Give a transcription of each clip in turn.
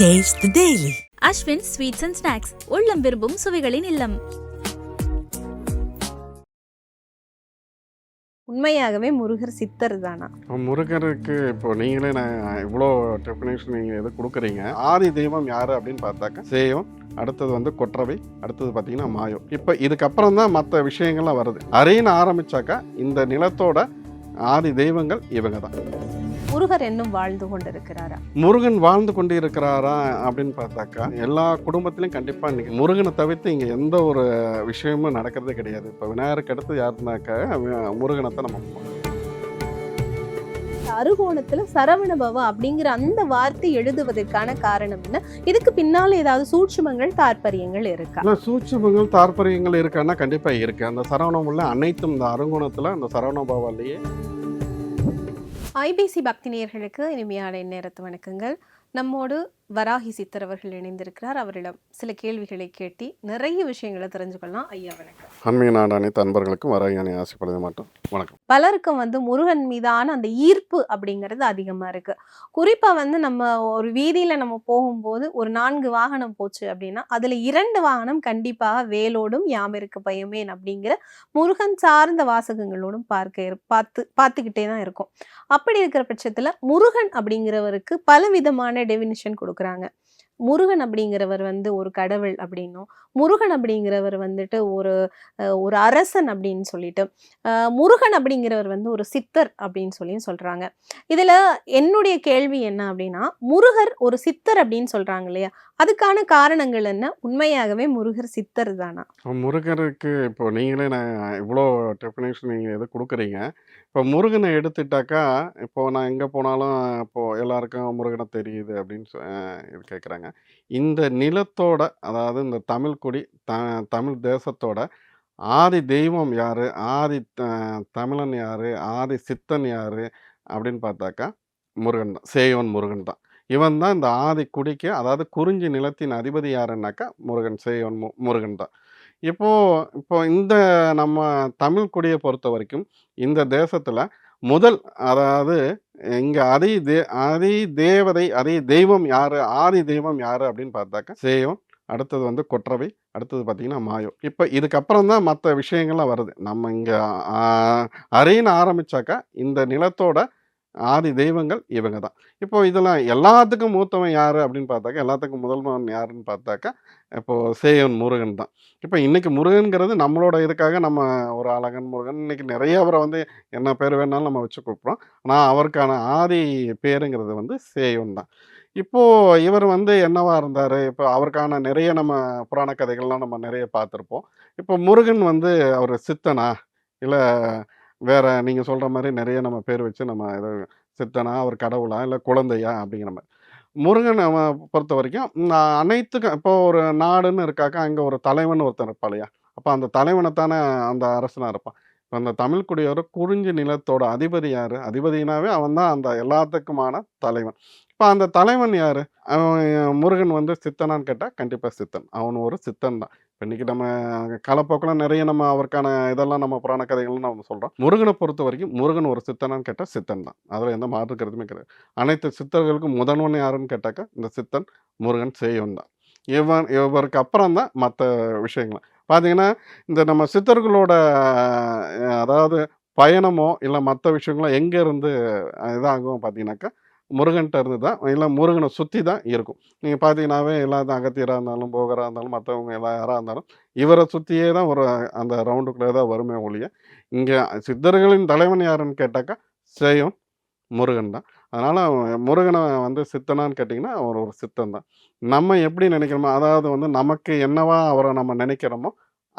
Taste the Daily. Ashwin sweets and snacks, உள்ளம் விரும்பும் சுவைகளின் இல்லம். உண்மையாகவே முருகர் சித்தர் தானா? முருகருக்கு இப்போ நீங்களே நான் இவ்வளோ டெஃபினேஷன் நீங்கள் எது கொடுக்குறீங்க. ஆதி தெய்வம் யார் அப்படின்னு பார்த்தாக்கா சேயம், அடுத்தது வந்து கொற்றவை, அடுத்தது பார்த்தீங்கன்னா மாயம். இப்போ இதுக்கப்புறம் தான் மற்ற விஷயங்கள்லாம் வருது. அறைன்னு ஆரம்பித்தாக்கா இந்த நிலத்தோட ஆதி தெய்வங்கள் இவங்க தான். முருகர் இன்னும் வாழ்ந்து கொண்டிருக்கிறாரா? முருகன் வாழ்ந்து கொண்டு இருக்கிறாரா அப்படின்னு பார்த்தாக்கா எல்லா குடும்பத்திலையும் கண்டிப்பாக இன்னைக்கு முருகனை தவிர்த்து இங்கே எந்த ஒரு விஷயமும் நடக்கிறதே கிடையாது. இப்போ விநாயகருக்கு அடுத்து யாருனாக்கா முருகனை தான் நம்ம அருகோணத்துல சரவணபவ அப்படிங்கிற அந்த வார்த்தை எழுதுவதற்கான காரணம் என்ன? இதுக்கு பின்னால ஏதாவது சூட்சுமங்கள் தாற்பயங்கள் இருக்கா? சூட்சுமங்கள் தாற்பயங்கள் இருக்கான்னா கண்டிப்பா இருக்கு. அந்த சரவணம் உள்ள அனைத்தும் இந்த அருங்கோணத்துல அந்த சரவணபவாலேயே. ஐபிசி பக்தி நேயர்களுக்கு இனிமையான நேரத்து வணக்கங்கள். நம்மோடு வராகி சித்தர் அவர்கள் இணைந்திருக்கிறார். அவரிடம் சில கேள்விகளை கேட்டி நிறைய விஷயங்களை தெரிஞ்சுக்கலாம். ஐயா வணக்கம். அண்மைய நாடு அனைத்து அன்பர்களுக்கும் வராகி ஆசைப்பட மாட்டோம். வணக்கம். பலருக்கும் முருகன் மீதான அந்த ஈர்ப்பு அப்படிங்கிறது அதிகமா இருக்கு. குறிப்பா நம்ம ஒரு வீதியில நம்ம போகும்போது ஒரு 4 வாகனம் போச்சு அப்படின்னா அதுல 2 வாகனம் கண்டிப்பாக வேலோடும் யாமிருக்கு பயமேன் அப்படிங்கிற முருகன் சார்ந்த வாசகங்களோடும் பார்த்துக்கிட்டே தான் இருக்கும். அப்படி இருக்கிற பட்சத்துல முருகன் அப்படிங்கிறவருக்கு பல விதமான டெபினிஷன் கொடுக்குறாங்க. முருகன் அப்படிங்கிறவர் ஒரு கடவுள் அப்படின்னும், முருகன் அப்படிங்கிறவர் ஒரு அரசன் அப்படின்னு சொல்லிட்டு, முருகன் அப்படிங்கிறவர் ஒரு சித்தர் அப்படின்னு சொல்றாங்க. இதுல என்னுடைய கேள்வி என்ன அப்படின்னா, முருகர் ஒரு சித்தர் அப்படின்னு சொல்றாங்க இல்லையா, அதுக்கான காரணங்கள் என்ன? உண்மையாகவே முருகர் சித்தர் தானா? முருகருக்கு இப்போ நீங்களே நான் இவ்வளோ டெஃபினேஷன் நீங்கள் எது கொடுக்குறீங்க. இப்போ முருகனை எடுத்துட்டாக்கா இப்போ நான் எங்கே போனாலும் இப்போது எல்லாருக்கும் முருகனை தெரியுது அப்படின்னு இது கேட்குறாங்க. இந்த நிலத்தோட அதாவது இந்த தமிழ் குடி தமிழ் தேசத்தோட ஆதி தெய்வம் யார், ஆதி தமிழன் யார், ஆதி சித்தன் யார் அப்படின்னு பார்த்தாக்கா முருகன் தான். சேயோன் முருகன் தான். இவன் தான் இந்த ஆதி குடிக்கு, அதாவது குறிஞ்சி நிலத்தின் அதிபதி யாருன்னாக்கா முருகன், சேயோன் முருகன் தான். இப்போ இந்த நம்ம தமிழ் குடியை பொறுத்த வரைக்கும் இந்த தேசத்தில் முதல், அதாவது இங்கே அதி தேவதை, அதி தெய்வம் யார், ஆதி தெய்வம் யார் அப்படின்னு பார்த்தாக்கா சேயோன், அடுத்தது வந்து கொற்றவை, அடுத்தது பார்த்திங்கன்னா மாயம். இப்போ இதுக்கப்புறம் தான் மற்ற விஷயங்கள்லாம் வருது. நம்ம இங்கே அறைன்னு ஆரம்பித்தாக்கா இந்த நிலத்தோட ஆதி தெய்வங்கள் இவங்க தான். இப்போ இதெல்லாம் எல்லாத்துக்கும் மூத்தவன் யார் அப்படின்னு பார்த்தாக்கா, எல்லாத்துக்கும் முதல்வன் யாருன்னு பார்த்தாக்கா இப்போது சேயோன் முருகன் தான். இப்போ இன்றைக்கி முருகன்கிறது நம்மளோட இதுக்காக நம்ம ஒரு அழகன் முருகன் இன்றைக்கி நிறைய அவரை என்ன பேர் வேணாலும் நம்ம வச்சு கூப்பிட்றோம். ஆனால் அவருக்கான ஆதி பேருங்கிறது சேயோன் தான். இப்போது இவர் என்னவா இருந்தார், இப்போ அவருக்கான நிறைய நம்ம புராண கதைகள்லாம் நம்ம நிறைய பார்த்துருப்போம். இப்போ முருகன் அவர் சித்தனா, இல்லை வேற நீங்கள் சொல்கிற மாதிரி நிறைய நம்ம பேர் வச்சு நம்ம ஏதோ சித்தனா, அவர் கடவுளா, இல்லை குழந்தையா அப்படிங்கிற மாதிரி. முருகன் பொறுத்த வரைக்கும் அனைத்துக்கும் இப்போ ஒரு நாடுன்னு இருக்காக்கா அங்கே ஒரு தலைவன் ஒருத்தன் இருப்பான் இல்லையா, அப்போ அந்த தலைவனை தானே அந்த அரசனாக இருப்பான். இப்போ அந்த தமிழ் குடியோட குறிஞ்சி நிலத்தோட அதிபதி யார், அதிபதினாவே அவன் தான் அந்த எல்லாத்துக்குமான தலைவன். இப்போ அந்த தலைவன் யார், அவன் முருகன் சித்தனான்னு கேட்டால் கண்டிப்பாக சித்தன். அவன் ஒரு சித்தன் தான். இப்போ இன்றைக்கி நம்ம காலப்போக்கெல்லாம் நிறைய நம்ம அவருக்கான இதெல்லாம் நம்ம புராண கதைகள்னு நம்ம சொல்கிறோம். முருகனை பொறுத்த வரைக்கும் முருகன் ஒரு சித்தனான்னு கேட்டால் சித்தன் தான். அதில் எந்த மாற்று கருத்துமே கிடையாது. அனைத்து சித்தர்களுக்கும் முதல்வன் யாருன்னு கேட்டாக்கா இந்த சித்தன் முருகன் சேயோன் தான். இவருக்கு அப்புறம் தான் மற்ற விஷயங்கள் பார்த்தீங்கன்னா, இந்த நம்ம சித்தர்களோட அதாவது பயணமோ இல்லை மற்ற விஷயங்களோ எங்கேருந்து இதாகும் பார்த்தீங்கன்னாக்கா முருகன்கிட்ட இருந்து தான், இல்லை முருகனை சுற்றி தான் இருக்கும். நீங்கள் பார்த்தீங்கன்னாவே எல்லாத்தையும் அகத்தியராக இருந்தாலும், போகராக இருந்தாலும், மற்றவங்க எல்லாம் யாராக இருந்தாலும் இவரை சுற்றியே தான் ஒரு அந்த ரவுண்டுக்குள்ளே தான் வருமே ஒழிய, இங்கே சித்தர்களின் தலைவன் யாருன்னு கேட்டாக்கா சேயோன் முருகன் தான். அதனால் முருகனை சித்தனான்னு கேட்டிங்கன்னா அவர் ஒரு சித்தன் தான். நம்ம எப்படி நினைக்கிறோமோ, அதாவது நமக்கு என்னவா அவரை நம்ம நினைக்கிறோமோ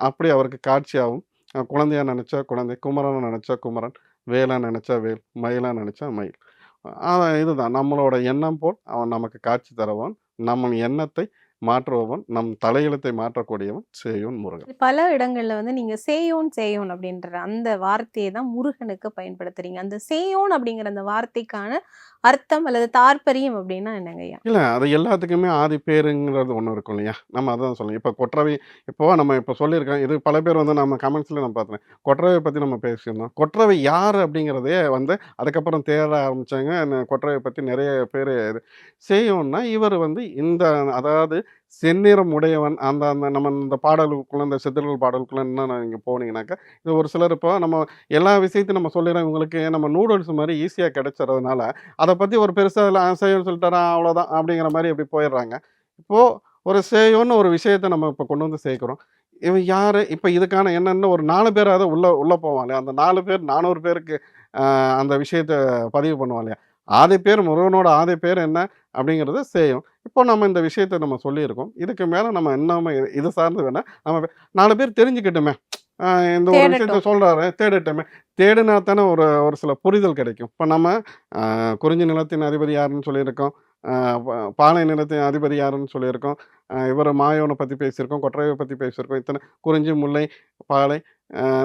அப்படி அவருக்கு காட்சியாகவும், குழந்தையாக நினச்சா குழந்தை, குமரனை நினச்சா குமரன், வேலாக நினச்சா வேல், மயிலாக நினச்சா மயில். இதுதான் நம்மளோட எண்ணம் போல் அவன் நமக்கு காட்சி தருவான். நம்ம எண்ணத்தை மாற்றுபவன், நம் தலையெழுத்தை மாற்றக்கூடியவன் சேயோன் முருகன். பல இடங்கள்ல வந்து நீங்க சேயோன் சேயோன் அப்படின்ற அந்த வார்த்தையை தான் முருகனுக்கு பயன்படுத்துறீங்க. அந்த சேயோன் அப்படிங்கிற அந்த வார்த்தைக்கான அர்த்தம் அல்லது தாற்பயம் அப்படின்னா என்னங்கய்யா? இல்ல. அது எல்லாத்துக்குமே ஆதி பேருங்கிறது ஒண்ணு இருக்கும் இல்லையா? நம்ம அதான் சொல்லணும். இப்ப கொற்றவை நம்ம இப்ப சொல்லியிருக்கோம். இது பல பேர் வந்து நம்ம கமெண்ட்ஸ்ல நான் பார்த்தேன். கொற்றவைய பத்தி நம்ம பேசியிருந்தோம். கொற்றவை யாரு அப்படிங்கிறதே வந்து அதுக்கப்புறம் தேட ஆரம்பிச்சாங்க. கொற்றவைய பத்தி நெறைய பேரு செய்யோன்னா, இவர் வந்து அதாவது செந்நிறம் உடையவன் அந்த அந்த நம்ம இந்த பாடலுக்குள்ள இந்த சித்தர்கள் பாடலுக்குள்ள இன்னும் நீங்க போனீங்கன்னாக்கா, இது ஒரு சிலர் இப்போ நம்ம எல்லா விஷயத்தையும் நம்ம சொல்லிறோம். இவங்களுக்கு நம்ம நூடுல்ஸ் மாரி ஈஸியா கிடைச்சறதுனால அத பத்தி ஒரு பெருசா இல்ல செய்யோன்னு சொல்லிட்டாரா அவ்வளோதான் அப்படிங்கிற மாரி அப்படி போயிடுறாங்க. இப்போ ஒரு சேயோன்னு ஒரு விஷயத்த நம்ம இப்ப கொண்டு வந்து சேர்க்கிறோம். இவன் யாரு? இப்ப இதுக்கான என்னன்னு ஒரு 4 பேராவது உள்ள உள்ள போவான் இல்லையா? அந்த 4 பேர் 400 பேருக்கு அ அந்த விஷயத்த பதிவு பண்ணுவான் இல்லையா? ஆதி பேர் முருகனோட ஆதி பேர் என்ன? அப்படிங்கிறது சேயோன். இப்போ நம்ம இந்த விஷயத்த நம்ம சொல்லியிருக்கோம். இதுக்கு மேல நம்ம இன்னுமே இது சார்ந்து வேணா நம்ம 4 பேர் தெரிஞ்சுக்கட்டுமே. அ இந்த ஒரு விஷயத்த தேடட்டும். சொல்றாரு, தேடட்டுமே. தேடுனா தானே ஒரு ஒரு சில புரிதல் கிடைக்கும். இப்ப நம்ம குறிஞ்சி நிலத்தின் அதிபதி யாருன்னு சொல்லியிருக்கோம். அ ப பாலை நிலத்தின் அதிபதி யாருன்னு சொல்லியிருக்கோம். இவர மாயோன பத்தி பேசியிருக்கோம். கொற்றவைய பத்தி பேசியிருக்கோம். குறிஞ்சி, முல்லை, பாலை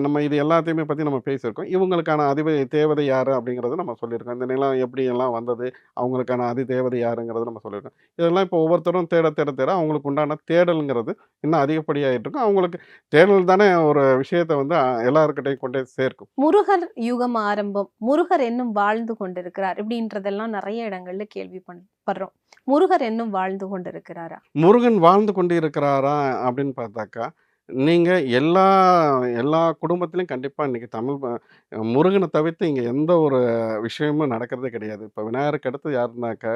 நம்ம இது எல்லாத்தையுமே பத்தி நம்ம பேசியிருக்கோம். இவங்களுக்கான அதிபதி தேவதை யாரு அப்படிங்கிறத நம்ம சொல்லியிருக்கோம். இந்த நிலம் எப்படியெல்லாம் வந்தது, அவங்களுக்கான தேவதை யாருங்கிறத நம்ம சொல்லியிருக்கோம். இதெல்லாம் இப்போ ஒவ்வொருத்தரும் தேட தேட தேட அவங்களுக்கு உண்டான தேடல்ங்கிறது இன்னும் அதிகப்படியாயிட்டு இருக்கும். அவங்களுக்கு தேடல் தானே ஒரு விஷயத்த வந்து எல்லார்கிட்டயும் கொண்டு போய் சேர்க்கும். முருகர் யுகம் ஆரம்பம். முருகர் இன்னும் வாழ்ந்து கொண்டிருக்கிறார். இப்படின்றதெல்லாம் நெறைய இடங்கள்ல படுறோம். முருகர் இன்னும் வாழ்ந்து கொண்டிருக்கிறாரா? முருகன் வாழ்ந்து கொண்டு இருக்கிறாரா அப்படின்னு பார்த்தாக்கா, நீங்க எல்லா எல்லா குடும்பத்திலயும் கண்டிப்பா இன்னைக்கு முருகன தவிர்த்து இங்க எந்த ஒரு விஷயமும் நடக்கிறதே கிடையாது. இப்ப விநாயகருக்கு அடுத்து யாருனாக்கா,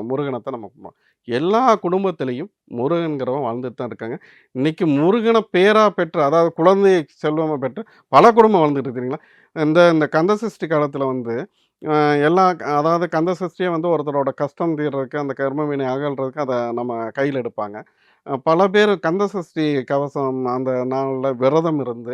முருகன தான் நம்ம கும்பிடுறோம். எல்லா குடும்பத்திலயும் முருகன்கிறவன் வாழ்ந்துட்டு தான் இருக்காங்க. இன்னைக்கு முருகன பேரா பெற்று, அதாவது குழந்தை செல்வமா பெற்று பல குடும்பம் வாழ்ந்துட்டு இருக்கிறீங்களா? இந்த இந்த கந்த சஷ்டி காலத்துல வந்து அ எல்லா அதாவது கந்த சஷ்டியே வந்து ஒருத்தரோட கஷ்டம் தீர்றதுக்கு, அந்த கர்ம வினை அகல்றதுக்கு அத நம்ம கையில எடுப்பாங்க. பல பேர் கந்த சஷ்டி கவசம் அந்த நாள்ல விரதம் இருந்து,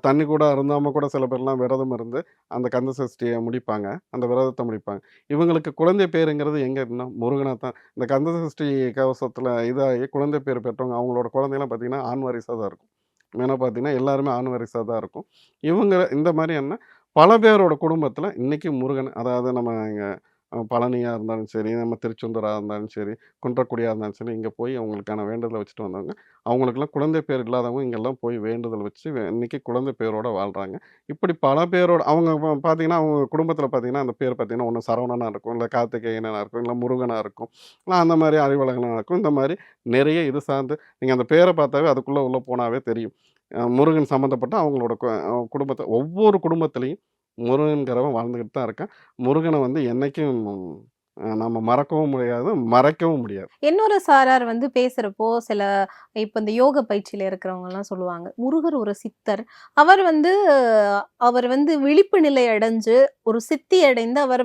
தண்ணி கூட அருந்தாம கூட சில பேர்லாம் விரதம் இருந்து, அந்த கந்த சஷ்டிய முடிப்பாங்க. அந்த விரதத்த முடிப்பாங்க. இவங்களுக்கு குழந்தை பேறுங்கிறது எங்க இருக்குன்னா, முருகனா தான். இந்த கந்த சஷ்டி கவசத்துல இதாகி குழந்தை பேர் பெற்றவங்க, அவங்களோட குழந்தைலாம் பார்த்தீங்கன்னா, ஆண் வாரிசா தான் இருக்கும். மெயினா பார்த்தீங்கன்னா, எல்லாருமே ஆண் வாரிசா தான் இருக்கும். இவங்க இந்த மாரியான பல பேரோட குடும்பத்தில இன்னைக்கு முருகன், அதாவது நம்ம இங்க பழனியா இருந்தாலும் சரி, நம்ம திருச்செந்தூரா இருந்தாலும் சரி, குன்றக்குடியா இருந்தாலும் சரி, இங்க போய் அவங்களுக்கான வேண்டுதல வச்சுட்டு வந்தவங்க. அவங்களுக்கெல்லாம் குழந்தை பேர் இல்லாதவங்க இங்கெல்லாம் போய் வேண்டுதல் வச்சு இன்னைக்கு குழந்தை பேரோட வாழ்றாங்க. இப்படி பல பேரோட அவங்க பார்த்தீங்கன்னா, அவங்க குடும்பத்தில பார்த்தீங்கன்னா, அந்த பேர் பார்த்தீங்கன்னா, ஒண்ணு சரவணனா இருக்கும், இல்ல கார்த்திகேயனா இருக்கும், இல்ல முருகனா இருக்கும். இல்ல அந்த மாரி அறிவழகனா இருக்கும். இந்த மாரி நிறைய இது சார்ந்து நீங்க அந்த பேர பார்த்தாவே அதுக்குள்ள உள்ள போனாவே தெரியும். முருகன் சம்மந்தப்பட்ட அவங்களோட குடும்பத்த ஒவ்வொரு குடும்பத்திலயும் முருகன்கிறவன் வாழ்ந்துகிட்டு தான் இருக்கான். முருகன வந்து என்னைக்கும் நம்ம மறக்கவும் முடியாது, மறைக்கவும் முடியாது. இன்னொரு சாரார் வந்து பேசுறப்போ சில இப்ப இந்த யோக பயிற்சியில இருக்கிறவங்கலாம் சொல்லுவாங்க. முருகர் ஒரு சித்தர். அவர் வந்து விழிப்பு நிலை அடைஞ்சு, ஒரு சித்தி அடைந்து அவர்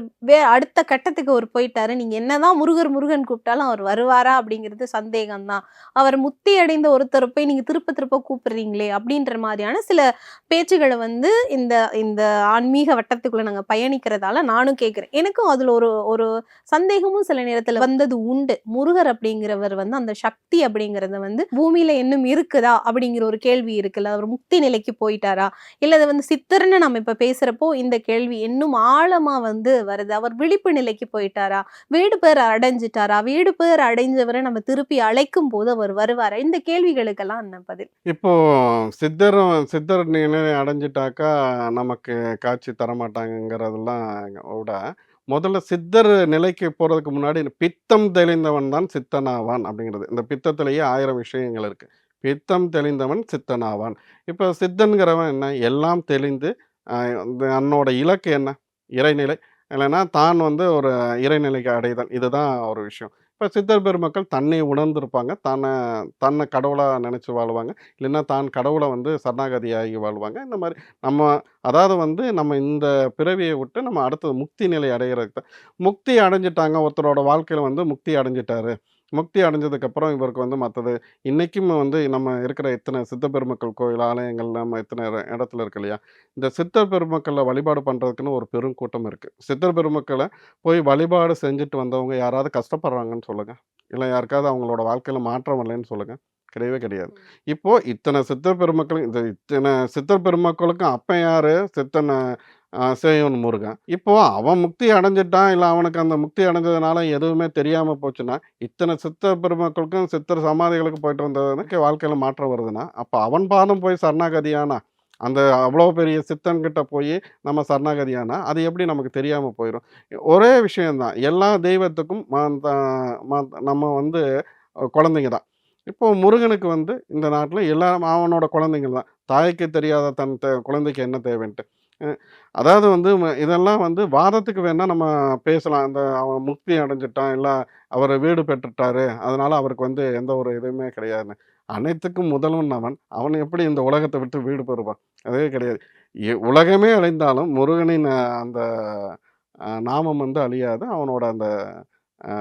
அடுத்த கட்டத்துக்கு அவர் போயிட்டாரு. நீங்க என்னதான் முருகர் முருகன் கூப்பிட்டாலும் அவர் வருவாரா? அப்படிங்கிறது சந்தேகம் தான். அவர் முத்தி அடைந்த ஒருத்தர போய் நீங்க திருப்ப திருப்ப கூப்பிடுறீங்களே! அப்படின்ற மாரியான சில பேச்சுகள வந்து இந்த இந்த ஆன்மீக வட்டத்துக்குள்ள நாங்க பயணிக்கிறதால நானும் கேட்கிறேன். எனக்கும் அதுல ஒரு ஒரு சந்தேகமும் சில நேரத்துல வந்தது உண்டு. முருகர் அப்படிங்கிறவர் வந்து அந்த சக்தி அப்படிங்கிறத வந்து பூமியில இன்னும் இருக்குதா? அப்படிங்கிற ஒரு கேள்வி இருக்குல்ல. அவர் முக்தி நிலைக்கு போயிட்டாரா? இல்ல அது வந்து சித்தர்ன்னு நம்ம இப்ப பேசுறப்போ இந்த கேள்வி இன்னும் ஆழமா வந்து வருது. அவர் விழிப்பு நிலைக்கு போயிட்டாரா? வீடு பேர் அடைஞ்சுட்டாரா? வீடு பேர் அடைஞ்சவர நம்ம திருப்பி அழைக்கும்போது அவர் வருவாரா? இந்த கேள்விகளுக்கெல்லாம் என்ன பதில்? இப்போ சித்தர் நிலை அடைஞ்சுட்டாக்கா, நமக்கு காட்சி தரமாட்டாங்கங்கிறதெல்லாம் விட, முதல்ல சித்தர் நிலைக்கு போறதுக்கு முன்னாடி பித்தம் தெளிந்தவன் தான் சித்தனாவான் அப்படிங்கிறது. இந்த பித்தத்திலேயே 1000 விஷயங்கள் இருக்கு. பித்தம் தெளிந்தவன் சித்தனாவான். இப்ப சித்தன்கிறவன் என்ன? எல்லாம் தெளிந்து அ தன்னோட இலக்கு என்ன? இறைநிலை. இல்லைன்னா தான் வந்து ஒரு இறைநிலைக்கு அடைதல். இதுதான் ஒரு விஷயம். இப்ப சித்தர் பெருமக்கள் தன்னை உணர்ந்திருப்பாங்க. தன்னை கடவுளா நினைச்சு வாழுவாங்க. இல்லைன்னா தான் கடவுள வந்து சரணாகதியாகி வாழ்வாங்க. இந்த மாரி நம்ம அதாவது வந்து நம்ம இந்த பிறவிய விட்டு நம்ம அடுத்தது முக்தி நிலை அடையறதுக்கு தான். முக்தி அடைஞ்சுட்டாங்க. ஒருத்தரோட வாழ்க்கையில வந்து முக்தி அடைஞ்சுட்டாரு. முக்தி அடைஞ்சதுக்கப்புறம் இவருக்கு வந்து மத்தது இன்னைக்கும் வந்து நம்ம இருக்கிற இத்தனை சித்த பெருமக்கள் கோயில், ஆலயங்கள் நம்ம இத்தனை இடத்துல இருக்கு இல்லையா? இந்த சித்தர் பெருமக்கள வழிபாடு பண்றதுக்குன்னு ஒரு பெருங்கூட்டம் இருக்கு. சித்தர் பெருமக்கள போய் வழிபாடு செஞ்சுட்டு வந்தவங்க யாராவது கஷ்டப்படுறாங்கன்னு சொல்லுங்க. இல்லை யாருக்காவது அவங்களோட வாழ்க்கையில் மாற்றம் வரலைன்னு சொல்லுங்கள். கிடையவே கிடையாது. இப்போ இத்தனை சித்தர் பெருமக்கள் இத்தனை சித்தர் பெருமக்களுக்கும் அப்பன் யாரு? சித்தன் சேயோன் முருகன். இப்போ அவன் முக்தி அடைஞ்சிட்டான், இல்லை அவனுக்கு அந்த முக்தி அடைஞ்சதுனால எதுவுமே தெரியாமல் போச்சுன்னா, இத்தனை சித்தர் பெருமக்களுக்கும் சித்தர் சமாதிகளுக்கு போயிட்டு வந்ததுக்கு வாழ்க்கையில் மாற்றம் வருதுன்னா, அப்போ அவன் பாதம் போய் சரணாகதியானா, அந்த அவ்வளோ பெரிய சித்தன்கிட்ட போய் நம்ம சரணாகதியானா, அது எப்படி நமக்கு தெரியாமல் போயிடும்? ஒரே விஷயந்தான். எல்லா தெய்வத்துக்கும் நம்ம வந்து குழந்தைங்க தான். இப்போ முருகனுக்கு வந்து இந்த நாட்டில் எல்லாரும் அவனோட குழந்தைங்க தான். தாய்க்கு தெரியாத தன் குழந்தைக்கு என்ன தேவைன்ட்டு. அ அதாவது வந்து இதெல்லாம் வந்து வாதத்துக்கு வேணா நம்ம பேசலாம். அவன் முக்தி அடைஞ்சுட்டான், இல்ல அவரு வீடு பெற்றுட்டாரு, அதனால அவருக்கு வந்து எந்த ஒரு இதுவுமே கிடையாதுன்னு. அனைத்துக்கும் முதல்வன் அவன். அவன் எப்படி இந்த உலகத்த விட்டு வீடு பெறுவான்? அதே கிடையாது. உலகமே அழிந்தாலும் முருகனின் அந்த நாமம் வந்து அழியாது. அவனோட அந்த அ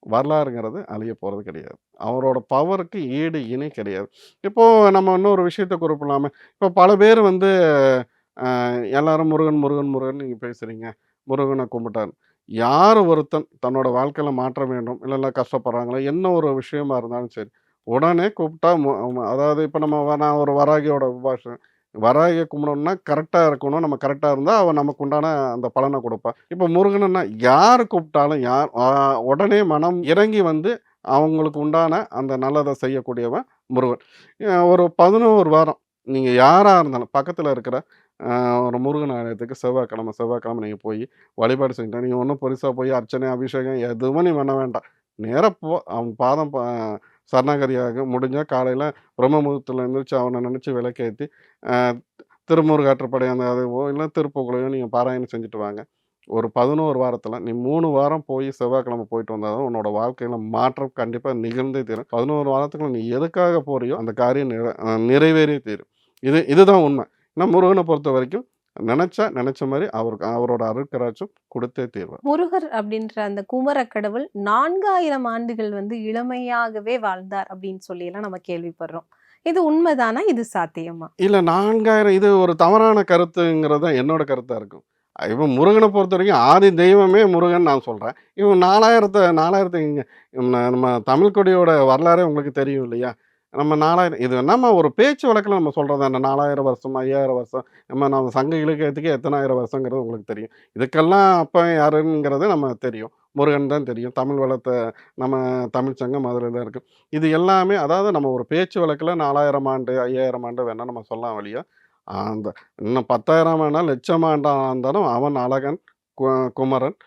வரலாறுங்கிறது அழிய போறது கிடையாது. அவரோட பவருக்கு ஈடு இணை கிடையாது. இப்போ நம்ம இன்னொரு விஷயத்த குறிப்பிடலாமே. இப்போ பல பேர் வந்து எல்லாரும் முருகன், முருகன், முருகன் நீங்க பேசுறீங்க. முருகன கும்பிட்டாரு. யார் ஒருத்தன் தன்னோட வாழ்க்கையில மாற்றம் வேண்டும், இல்ல கஷ்டப்படுறாங்களோ, என்ன ஒரு விஷயமா இருந்தாலும் சரி, உடனே கூப்பிட்டா அதாவது இப்ப நான் ஒரு வராகியோட உபாசனை. வராகிய கும்பிடணும்னா கரெக்ட்டா இருக்கணும். நம்ம கரெக்ட்டா இருந்தா அவ நமக்கு உண்டான அந்த பலன குடுப்பா. இப்ப முருகன்னா யார் கூப்பிட்டாலும் உடனே மனம் இறங்கி வந்து அவங்களுக்கு உண்டான அந்த நல்லத செய்யக்கூடியவன் முருகன். ஒரு 11 வாரம் நீங்க யாரா இருந்தாலும் பக்கத்துல இருக்கிற ஒரு முருகன் ஆலயத்துக்கு செவ்வாய்க்கிழமை நீங்க போய் வழிபாடு செஞ்சுட்டா, நீங்க ஒண்ணும் பெருசா போய் அர்ச்சனை, அபிஷேகம் எதுவுமே நீ பண்ண வேண்டாம். நேரா போ. அவன் பாதம் சரணாகதியாக முடிஞ்சா காலையில பிரம்ம முகூர்த்தத்துல எந்திரிச்சு அவன நினைச்சு விளக்கேத்தி, அ திருமுருகாற்றுப்படை அந்த அதுவோ இல்ல திருப்புகழையோ நீங்க பாராயணம் செஞ்சுட்டு வாங்க. ஒரு 11 வாரத்துல நீ 3 வாரம் போய் செவ்வாய்க்கிழமை போயிட்டு வந்தா தான் உன்னோட வாழ்க்கையில மாற்றம் கண்டிப்பா நிகழ்ந்தே தீரும். 11 வாரத்துக்குள்ள நீ எதுக்காக போறியோ அந்த காரியம் நிறைவேறியே தீரும். இதுதான் உண்மை. ஏன்னா முருகன பொறுத்தவரைக்கும் நெனச்ச மாரி அவரோட அருட்கடாட்சம் குடுத்தே தீருவார். முருகர் அப்படின்ற அந்த குமர கடவுள் 4000 ஆண்டுகள் வந்து இளமையாகவே வாழ்ந்தார் அப்படின்னு சொல்லி எல்லாம் நம்ம கேள்விப்படுறோம். இது உண்மைதானா? இது சாத்தியமா? இல்ல 4000 இது ஒரு தவறான கருத்துங்கிறது தான் என்னோட கருத்தா இருக்கும். இவன் முருகன பொறுத்தவரைக்கும் ஆதி தெய்வமே முருகன் நான் சொல்றேன். இவன் 4000 எங்க நம்ம தமிழ் கொடியோட வரலாறே உங்களுக்கு தெரியும் இல்லையா? நம்ம 4000 இது நம்ம ஒரு பேச்சு வழக்குல நம்ம சொல்றது தானே. 4000 வருஷம், 5000 வருஷம், நம்ம சங்க இலக்கியத்துக்கே எத்தன ஆயிரம் வருஷங்கிறது உங்களுக்கு தெரியும். இதுக்கெல்லாம் அப்பன் யாருங்கிறது நம்ம தெரியும். முருகன் தான் தெரியும். தமிழ் வளர்த்த நம்ம தமிழ் சங்கம் மதுரையில இருக்கு. இது எல்லாமே அதாவது நம்ம ஒரு பேச்சு வழக்குல 4000 ஆண்டு, 5000 ஆண்டு வேணா நம்ம சொல்லலாம் ஒழிய, அந்த இன்னும் 10,000 ஆனா, லட்சம் ஆண்டா இருந்தாலும் அவன் அழகன், கு குமரன்,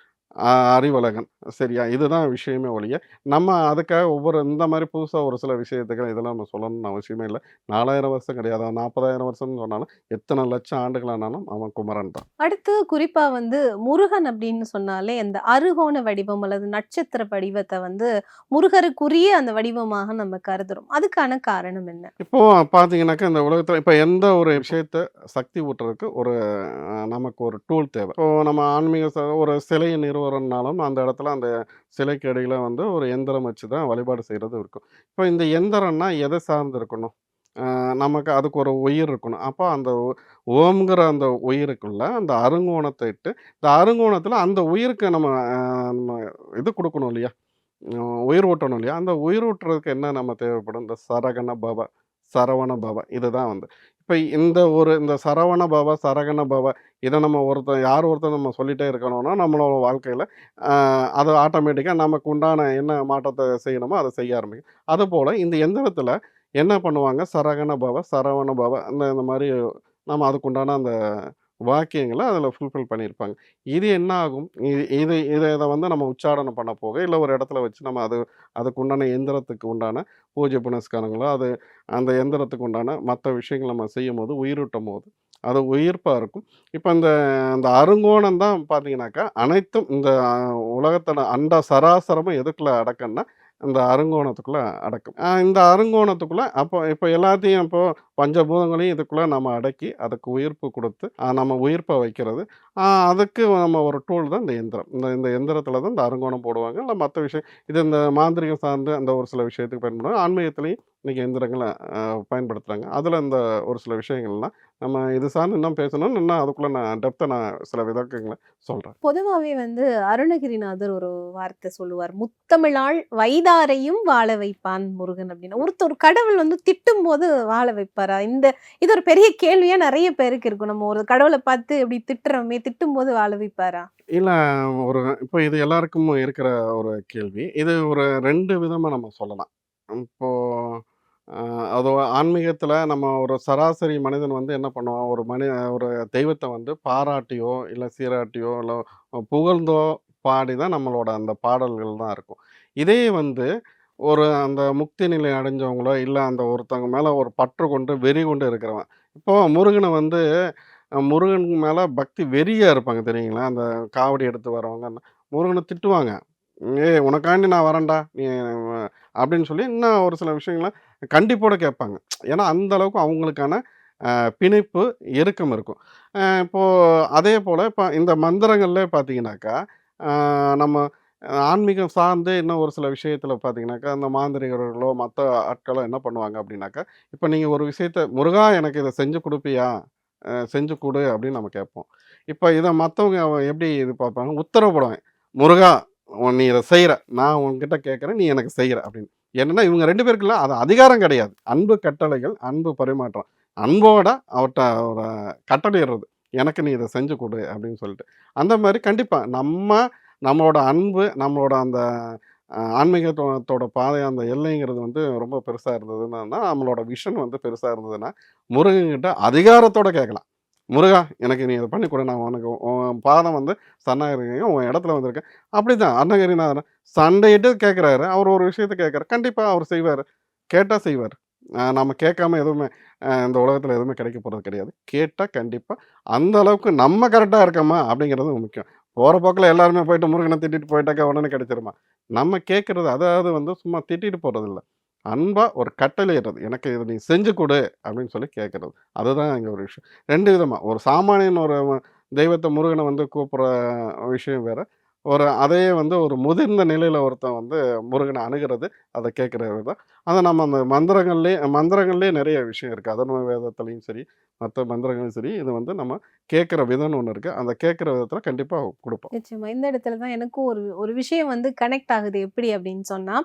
அறிவழகன். சரியா? இதுதான் விஷயமே ஒழிய, நம்ம அதுக்காக இந்த மாரி புதுசா ஒரு சில விஷயத்துக்கு இதெல்லாம் நம்ம சொல்லணும்னு அவசியமே இல்ல. 4000 வருஷம் கிடையாது. 40,000 வருஷம்னு சொன்னாலும், எத்தன லட்சம் ஆண்டுகள் ஆனாலும் அவன் குமரன் தான். அடுத்து குறிப்பா வந்து முருகன் அப்படின்னு சொன்னாலே அந்த அறுகோண வடிவம் அல்லது நட்சத்திர வடிவத்தை வந்து முருகருக்குரிய அந்த வடிவமாக நம்ம கருதுறோம். அதுக்கான காரணம் என்ன? இப்போ பார்த்தீங்கன்னாக்கா, இந்த உலகத்துல இப்ப எந்த ஒரு விஷயத்த சக்தி ஊட்டுறதுக்கு நமக்கு ஒரு டூல் தேவை. இப்போ நம்ம ஆன்மீக ஒரு சிலைய நிறுவுறோம்னாலும், அந்த இடத்துல அந்த சிலைக்கு இடையில வந்து ஒரு எந்திரம் வச்சு தான் வழிபாடு செய்றது இருக்கும். இப்போ இந்த எந்திரம்னா எத சார்ந்து இருக்கணும்? நமக்கு அதுக்கு ஒரு உயிர் இருக்கணும். அப்போ அந்த ஓம்ங்கிற அந்த உயிருக்குள்ள அந்த அருங்கோணத்த இட்டு, இந்த அருங்கோணத்துல அந்த உயிருக்கு நம்ம இது குடுக்கணும் இல்லையா? உயிர் ஊட்டணும் இல்லையா? அந்த உயிர் ஊட்டுறதுக்கு என்ன நம்ம தேவைப்படும்? இந்த சரகண பவ, சரவண பவ இதுதான் வந்து. இப்ப இந்த சரவண பவ, சரகண பவ இத நம்ம ஒருத்தன் நம்ம சொல்லிட்டே இருக்கணும்னா, நம்மளோட வாழ்க்கையில அ அது ஆட்டோமேட்டிக்கா நமக்கு உண்டான என்ன மாற்றத்த செய்யணுமோ, அத செய்ய ஆரம்பிக்கும். அதுபோல இந்த எந்திரத்துல என்ன பண்ணுவாங்க? சரகண பவ, சரவண பவ இந்த மாரி நம்ம அதுக்குண்டான அந்த வாக்கியங்கள அதில ஃபுல்ஃபில் பண்ணியிருப்பாங்க. இது என்ன ஆகும்? இத வந்து நம்ம உச்சாரணம் பண்ண போக, இல்ல ஒரு இடத்துல வச்சு நம்ம அதுக்கு உண்டான எந்திரத்துக்கு உண்டான பூஜை புனஸ்காரங்களோ, அந்த எந்திரத்துக்கு உண்டான மத்த விஷயங்கள நம்ம செய்யும்போது, உயிரூட்டும்போது, அது உயிர்ப்பா இருக்கும். இப்ப அந்த அருங்கோணம் தான் பார்த்தீங்கன்னாக்கா, அனைத்தும் இந்த உலகத்தோட சராசரமும் எதுக்குள்ள அடக்கம்னா, இந்த அருங்கோணத்துக்குள்ள அடக்கம். இந்த அருங்கோணத்துக்குள்ள அப்போ இப்ப எல்லாத்தையும் இப்போ பஞ்சபூதங்களையும் இதுக்குள்ள நம்ம அடக்கி, அதுக்கு உயிர்ப்பு குடுத்து, நம்ம உயிர்ப்ப வைக்கிறது. அதுக்கு நம்ம ஒரு டூல் தான் இந்த எந்திரம். இந்த எந்திரத்தில தான் இந்த அருங்கோணம் போடுவாங்க. இல்ல மத்த விஷயம் இது இந்த மாந்திரீகம் சார்ந்து அந்த ஒரு சில விஷயத்துக்கு பயன்படுவாங்க. ஆன்மீகத்திலயும் இன்னைக்கு எந்திரங்கள பயன்படுத்துறாங்க. அதுல இந்த ஒரு சில விஷயங்கள்லாம் நம்ம இது சார்ந்து இன்னும் பேசணும்னு இன்னும் அதுக்குள்ள நான் சில விளக்கங்கள சொல்றேன். பொதுவாவே வந்து அருணகிரிநாதர் ஒரு வார்த்தை சொல்லுவார். "முத்தமிழால் வைதாரையும் வாழ வைப்பான் முருகன்" அப்படின்னு. ஒரு கடவுள் வந்து திட்டும்போது வாழ வைப்பாரா? இது ஒரு பெரிய கேள்வியா நெறைய பேருக்கு இருக்கும். நம்ம ஒரு கடவுள பார்த்து இப்படி திட்டுறோமே, திட்டும்போது வாழ வைப்பாரா? இல்ல இப்போ இது எல்லாருக்கும் இருக்கிற ஒரு கேள்வி. இது ஒரு 2 விதமா நம்ம சொல்லலாம். இப்போ அ அது ஆன்மீகத்தில நம்ம ஒரு சராசரி மனிதன் வந்து என்ன பண்ணுவான், ஒரு தெய்வத்த வந்து பாராட்டியோ, இல்ல சீராட்டியோ, இல்ல புகழ்ந்தோ பாடி தான் நம்மளோட அந்த பாடல்கள் தான் இருக்கும். இதே வந்து அந்த முக்தி நிலை அடைஞ்சவங்களோ, இல்ல அந்த ஒருத்தவங்க மேல ஒரு பற்று கொண்டு, வெறி கொண்டு இருக்கிறவன். இப்போ முருகன வந்து முருகன் மேல பக்தி வெறியா இருப்பாங்க தெரியுங்களா? அந்த காவடி எடுத்து வரவங்க, முருகன திட்டுவாங்க. "ஏய் உனக்காண்டி நான் வரேன்டா. நீ" அப்படின்னு சொல்லி இன்னும் ஒரு சில விஷயங்கள கண்டிப்போட கேட்பாங்க. ஏன்னா, அந்த அளவுக்கு அவங்களுக்கான பிணைப்பு, இறுக்கம் இருக்கும். இப்போ அதேபோல இப்ப இந்த மந்திரங்கள்லே பார்த்தீங்கன்னாக்கா, அ நம்ம ஆன்மீகம் சார்ந்து இன்னும் ஒரு சில விஷயத்தில பார்த்தீங்கன்னாக்கா, அந்த மாந்திரிகர்களோ, மத்த ஆட்களோ என்ன பண்ணுவாங்க அப்படின்னாக்கா, இப்ப நீங்க ஒரு விஷயத்த "முருகா எனக்கு இத செஞ்சு குடுப்பியா? செஞ்சு குடு" அப்படின்னு நம்ம கேட்போம். இப்ப இத மத்தவங்க எப்படி இது பார்ப்பாங்க, உத்தரவு போடுவாங்க. "முருகா நீ இத செய்ற. நான் உன்கிட்ட கேட்கிறேன். நீ எனக்கு செய்ற" அப்படின்னு. என்னன்னா, இவங்க 2 பேருக்குள்ள அது அதிகாரம் கிடையாது. அன்பு கட்டளைகள், அன்பு பரிமாற்றம். அன்போட அவர்ட்ட ஒரு கட்டளையிடுறது. "எனக்கு நீ இத செஞ்சு குடு" அப்படின்னு சொல்லிட்டு. அந்த மாரி கண்டிப்பா நம்மளோட அன்பு, நம்மளோட அந்த ஆன்மீகத்தோட பாதை அந்த எல்லைங்கிறது வந்து ரொம்ப பெருசா இருந்ததுன்னா, நம்மளோட விஷன் வந்து பெருசா இருந்ததுன்னா, முருகன்கிட்ட அதிகாரத்தோட கேட்கலாம். "முருகா எனக்கு நீ இத பண்ணி குடு. நான் உனக்கு உன் பாதம் வந்து சரணாகதி உன் இடத்துல வந்திருக்கேன்." அப்படிதான் அருணகிரிநாதர் சண்டையிட்டு கேட்கிறாரு. அவர் ஒரு விஷயத்த கேட்கிறாரு. கண்டிப்பா அவர் செய்வாரு. கேட்டா செய்வாரு. நம்ம கேட்காம எதுவுமே இந்த உலகத்துல எதுவுமே கிடைக்க போறது கிடையாது. கேட்டா கண்டிப்பா அந்த அளவுக்கு நம்ம கரெக்ட்டா இருக்கோமா? அப்படிங்கிறது முக்கியம். போற போக்குல எல்லாருமே போயிட்டு முருகன திட்டிட்டு போயிட்டாக்கா உடனே கிடைச்சிருமா? நம்ம கேட்கறது அதாவது வந்து சும்மா திட்டிட்டு போறதில்ல. அன்பா ஒரு கட்டளையிடுறது. "எனக்கு இத நீ செஞ்சு குடு" அப்படின்னு சொல்லி கேட்கறது. அதுதான் இங்க ஒரு விஷயம். 2 விதமா. ஒரு சாமானியன் ஒரு தெய்வத்த முருகன வந்து கூப்பிடுற விஷயம் வேற. அதே வந்து ஒரு முதிர்ந்த நிலையில ஒருத்தன் வந்து முருகன அணுகுறது, அத கேட்கிறது தான். அத நம்ம அந்த மந்திரங்கள்லயே நெறைய விஷயம் இருக்கு. அதர்வண வேதத்திலயும் சரி, மத்த மந்திரங்களும் சரி, இது வந்து நம்ம கேட்கிற விதம்னு ஒண்ணு இருக்கு. அந்த கேட்கிற விதத்துல கண்டிப்பா குடுப்போம். நிச்சயமா. இந்த இடத்துல தான் எனக்கும் ஒரு ஒரு விஷயம் வந்து கனெக்ட் ஆகுது. எப்படி அப்படின்னு சொன்னா,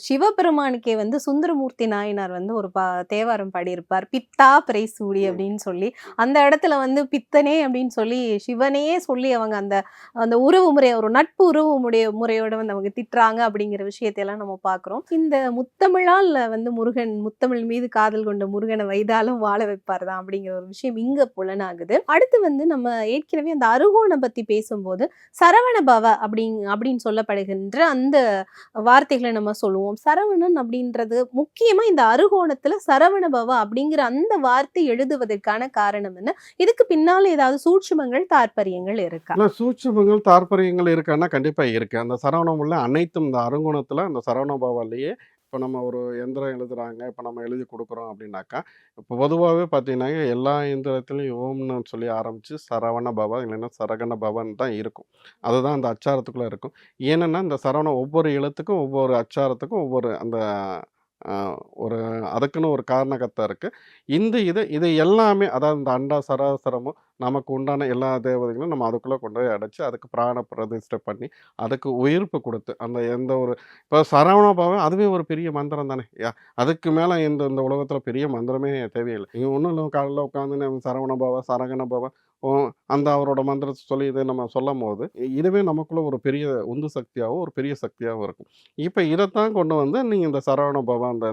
சிவபெருமானுக்கே வந்து சுந்தரமூர்த்தி நாயனார் வந்து ஒரு தேவாரம் பாடியிருப்பார். "பித்தா பிறைசூடி" ம். அப்படின்னு சொல்லி. அந்த இடத்துல வந்து பித்தனே அப்படின்னு சொல்லி சிவனையே சொல்லி அவங்க அந்த அந்த உறவு முறை ஒரு நட்பு உறவு முறையோட வந்து அவங்க திட்டுறாங்க அப்படிங்கிற விஷயத்தையெல்லாம் நம்ம பார்க்குறோம். இந்த முத்தமிழால் வந்து முத்தமிழ் மீது காதல் கொண்ட முருகன வைதாலும் வாழ வைப்பார் தான் அப்படிங்கிற ஒரு விஷயம் இங்க புலனாகுது. அடுத்து வந்து நம்ம ஏற்கனவே அந்த அருகோண பத்தி பேசும்போது சரவண பவ அப்படின்னு சொல்லப்படுகின்ற அந்த வார்த்தைகளை நம்ம சொல்லுவோம். சரவணன் அப்படின்றது முக்கியமா இந்த அருகோணத்துல சரவண பவ அப்படிங்கிற அந்த வார்த்தை எழுதுவதற்கான காரணம் என்ன? இதுக்கு பின்னால ஏதாவது சூட்சுமங்கள், தாற்பயங்கள் இருக்கா? இல்ல சூட்சுமங்கள், தாற்பரியங்கள் இருக்கான்னா, கண்டிப்பா இருக்கு. அந்த சரவணம் உள்ள அனைத்தும் இந்த அருங்குணத்துல அந்த சரவண பவாலயே இப்ப நம்ம ஒரு எந்திரம் எழுதுறாங்க. இப்ப நம்ம எழுதி குடுக்குறோம் அப்டின்னாக்கா, இப்ப பொதுவாவே பார்த்தீங்கன்னா, எல்லா எந்திரத்திலயும் ஓம்ன்னு சொல்லி ஆரம்பிச்சு சரவண பவ இல்லைன்னா சரகண பவன்னு தான் இருக்கும். அதுதான் அந்த அச்சாரத்துக்குள்ள இருக்கும். ஏனன்னா, இந்த சரவணம் ஒவ்வொரு எழுத்துக்கும், ஒவ்வொரு அச்சாரத்துக்கும் ஒவ்வொரு அந்த அ ஒரு அதுக்குன்னு ஒரு காரணகர்த்தா இருக்கு. இது எல்லாமே அதாவது இந்த அண்ட சராசரமும் நமக்கு உண்டான எல்லா தேவதைகளும் நம்ம அதுக்குள்ள கொண்டு போய் அடைச்சு, அதுக்கு பிராண பிரதிஷ்டை பண்ணி, அதுக்கு உயிர்ப்பு குடுத்து, அந்த எந்த ஒரு இப்போ சரவண பவன் அதுவே ஒரு பெரிய மந்திரம் தானே! அதுக்கு மேல இந்த இந்த உலகத்தில பெரிய மந்திரமே தேவையில்ல. நீங்க ஒண்ணும் இல்ல காலைல உட்காந்துன்னு சரவண பவ, சரகண பவ, ஓ அந்த அவரோட மந்திரத்த சொல்லி இத நம்ம சொல்லம்போது, இதுவே நமக்குள்ள ஒரு பெரிய உந்து சக்தியாவும், ஒரு பெரிய சக்தியாவும் இருக்கும். இப்ப இதத்தான் கொண்டு வந்து நீங்க இந்த சரவண பவ அந்த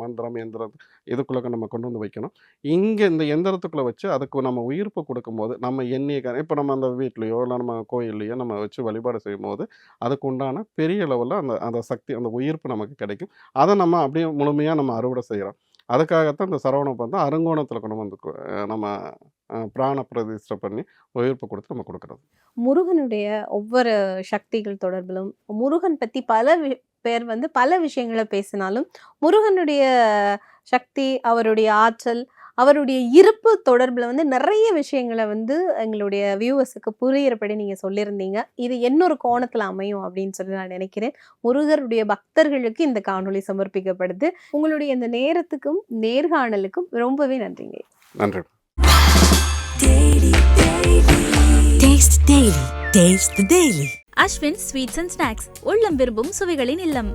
மந்திரம், எந்திரம் இதுக்குள்ள நம்ம கொண்டு வந்து வைக்கணும். இங்க இந்த எந்திரத்துக்குள்ள வச்சு அதுக்கு நம்ம உயிர்ப்பு குடுக்கும்போது, நம்ம எண்ணிய இப்ப நம்ம அந்த வீட்லயோ, இல்ல நம்ம கோயில்லயோ நம்ம வச்சு வழிபாடு செய்யும்போது, அதுக்கு உண்டான பெரிய லெவல்ல அந்த அந்த சக்தி, அந்த உயிர்ப்பு நமக்கு கிடைக்கும். அத நம்ம அப்படியே முழுமையா நம்ம அறுவடை செய்றோம். அதுக்காகத்தான் இந்த சரவண பவன் அருங்கோணத்துல கொண்டு வந்து நம்ம பிராண பிரதிஷ்டை பண்ணி உயிர்ப்பு குடுத்து நம்ம குடுக்குறது. முருகனுடைய ஒவ்வொரு சக்திகள் தொடர்பிலும், முருகன் பத்தி பல பேர் வந்து பல விஷயங்கள பேசினாலும், முருகனுடைய சக்தி, அவருடைய ஆற்றல், அவருடைய இருப்பு தொடர்பில் வந்து நிறைய விஷயங்களை வந்து எங்களுடைய வியூவர்ஸுக்கு புரியிறபடி நீங்கள் சொல்லியிருந்தீங்க. இது இன்னொரு கோணத்தில் அமையும் அப்படின்னு சொல்லி நான் நினைக்கிறேன். முருகருடைய பக்தர்களுக்கு இந்த காணொளி சமர்ப்பிக்கப்படுது. உங்களுடைய இந்த நேரத்துக்கும் நேர்காணலுக்கும் ரொம்பவே நன்றிங்க. நன்றி. Taste Daily. Taste the Daily. Ashwin sweets and snacks, உள்ளம் விரும்பும் சுவைகளின் இல்லம்.